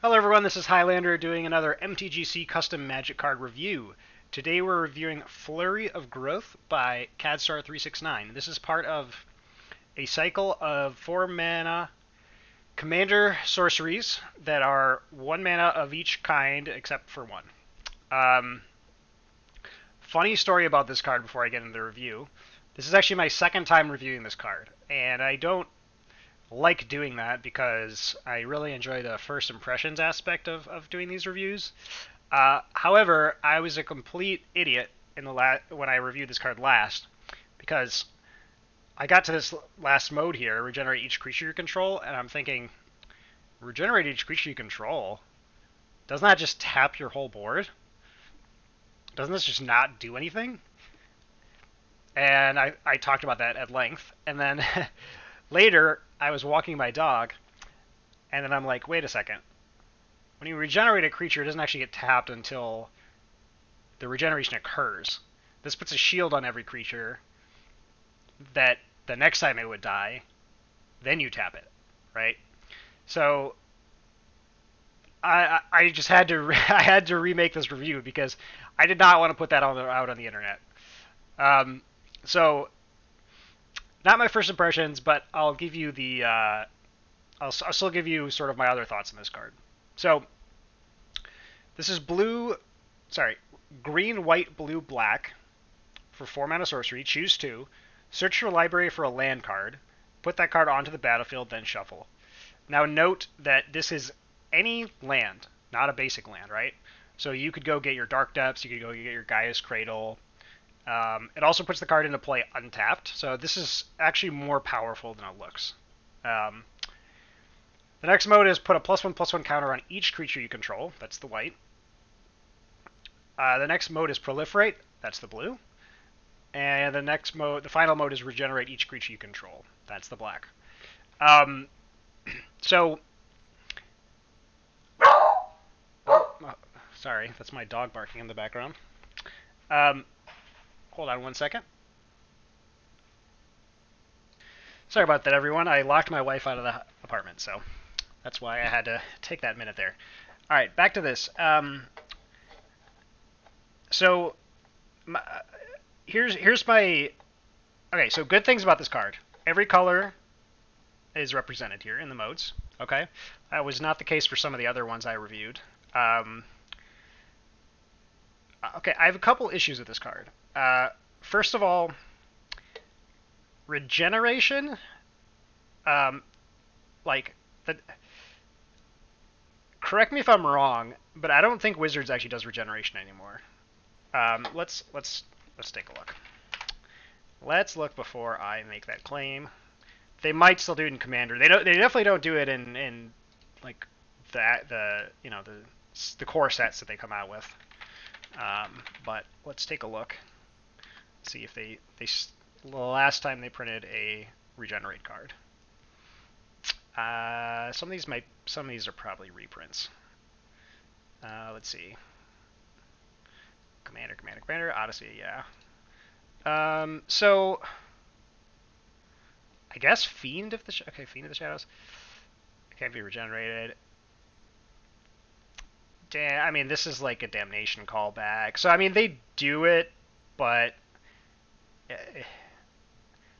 Hello everyone, this is Highlander doing another MTGC custom Magic card review. Today we're reviewing Flurry of Growth by cadstar369. This is part of a cycle of 4 mana commander sorceries that are 1 mana of each kind except for one. Um, Funny story about this card before I get into the review. This is actually my second time reviewing this card, and I don't like doing that because I really enjoy the first impressions aspect of doing these reviews. However, I was a complete idiot in the when I reviewed this card last because I got to this last mode here, regenerate each creature you control, and I'm thinking, regenerate each creature you control? Doesn't that just tap your whole board? Doesn't this just not do anything? And I talked about that at length. And then later, I was walking my dog, and then I'm like, wait a second. When you regenerate a creature, it doesn't actually get tapped until the regeneration occurs. This puts a shield on every creature that the next time it would die, then you tap it, right? So I just had to I had to remake this review because I did not want to put that out on the internet. So not my first impressions, but I'll give you the I'll still give you sort of my other thoughts on this card. So this is green, white, blue, black for 4 mana sorcery. Choose 2. Search your library for a land card. Put that card onto the battlefield, then shuffle. Now note that this is any land, not a basic land, right? So you could go get your Dark Depths, you could go get your Gaia's Cradle. It also puts the card into play untapped, so this is actually more powerful than it looks. The next mode is put a +1/+1 counter on each creature you control. That's the white. The next mode is proliferate. That's the blue. And the final mode is regenerate each creature you control. That's the black. Um, so, sorry, that's my dog barking in the background. Hold on one second. Sorry about that, everyone. I locked my wife out of the apartment, so that's why I had to take that minute there. All right, back to this. So here's my okay. So good things about this card. Every color is represented here in the modes. Okay, that was not the case for some of the other ones I reviewed. Okay, I have a couple issues with this card. First of all, regeneration. Like the. Correct me if I'm wrong, but I don't think Wizards actually does regeneration anymore. Let's take a look. Let's look before I make that claim. They might still do it in Commander. They definitely don't do it in like the core sets that they come out with. But let's take a look. See if the last time they printed a regenerate card. Some of these are probably reprints. Let's see. Commander, Odyssey, yeah. So I guess Fiend of the Shadows. It can't be regenerated. I mean, this is like a Damnation callback. So I mean, they do it, but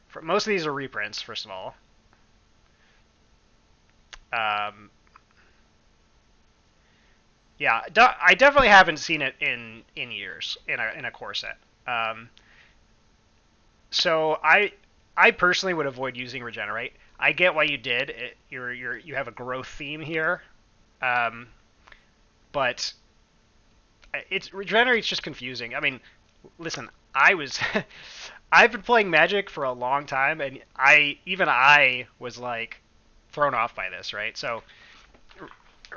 for most of these are reprints. First of all, yeah, I definitely haven't seen it in years in a core set. So I personally would avoid using regenerate. I get why you did. You have a growth theme here, but regenerate's just confusing. I mean, listen, I've been playing Magic for a long time, and I was like thrown off by this, right? So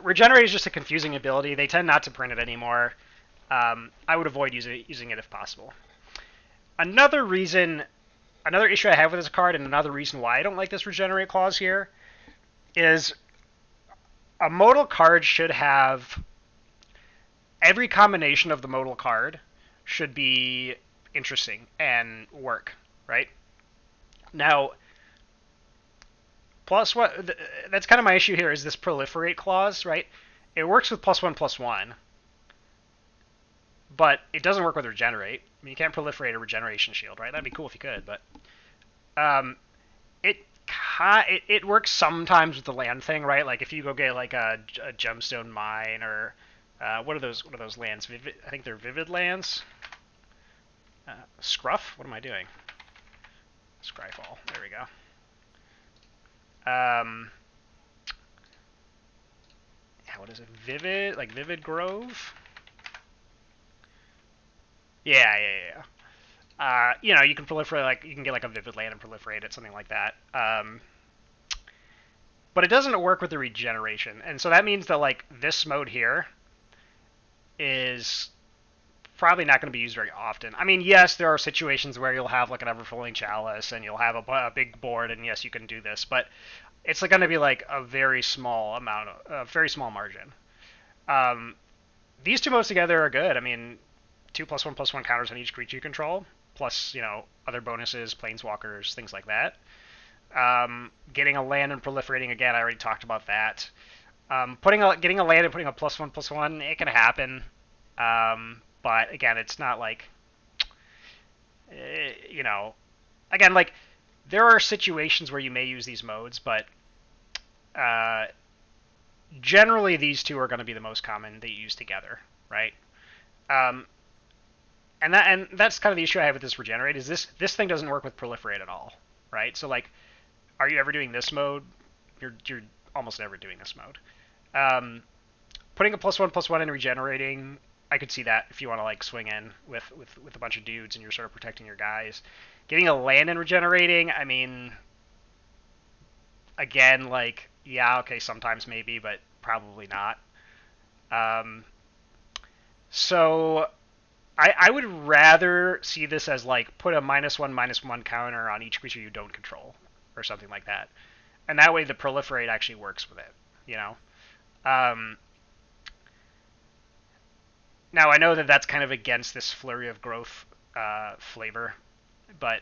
regenerate is just a confusing ability. They tend not to print it anymore. I would avoid using it if possible. Another issue I have with this card, and another reason why I don't like this regenerate clause here, is a modal card should have every combination of the modal card should be interesting and work, right? Now, plus that's kind of my issue here is this proliferate clause, right? it works with +1/+1, but it doesn't work with regenerate. I mean, you can't proliferate a regeneration shield, right? That'd be cool if you could, but um, it it works sometimes with the land thing, right? Like if you go get like a gemstone mine or what are those lands? Vivid, I think they're vivid lands. Scruff? What am I doing? Scryfall. There we go. Yeah, what is it? Vivid, like Vivid Grove? Yeah, yeah, yeah. You know, you can proliferate, like, you can get like a Vivid Land and proliferate it, something like that. But it doesn't work with the regeneration. And so that means that, like, this mode here is probably not going to be used very often. I mean, yes, there are situations where you'll have like an Everflowing Chalice and you'll have a big board, and yes, you can do this, but it's going to be like a very small amount, a very small margin. These two modes together are good. I mean, 2+1/+1 counters on each creature you control, plus, you know, other bonuses, planeswalkers, things like that. Getting a land and proliferating again, I already talked about that. Getting a land and putting a +1/+1, it can happen. But again, it's not like, you know, again, like there are situations where you may use these modes, but generally these two are going to be the most common that you use together, right? And that's kind of the issue I have with this regenerate is this thing doesn't work with proliferate at all, right? So like, are you ever doing this mode? You're almost never doing this mode. Putting a +1/+1 and regenerating, I could see that if you want to like swing in with a bunch of dudes and you're sort of protecting your guys. Getting a land and regenerating, I mean, again, like, yeah, okay, sometimes maybe, but probably not. So I would rather see this as like put a -1/-1 counter on each creature you don't control or something like that, and that way the proliferate actually works with it, you know. Now I know that that's kind of against this flurry of growth flavor, but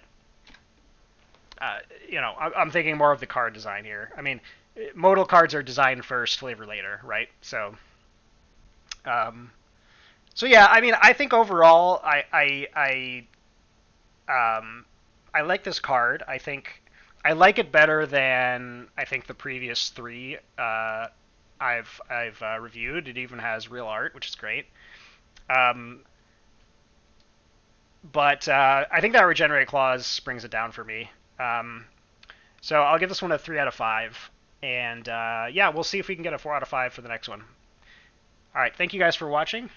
you know, I'm thinking more of the card design here. I mean, modal cards are designed first, flavor later, right? So, so yeah, I mean, I think overall, I like this card. I think I like it better than I think the previous three I've reviewed. It even has real art, which is great. But I think that regenerate clause brings it down for me. So I'll give this one a 3 out of 5. And yeah, we'll see if we can get a 4 out of 5 for the next one. All right, thank you guys for watching.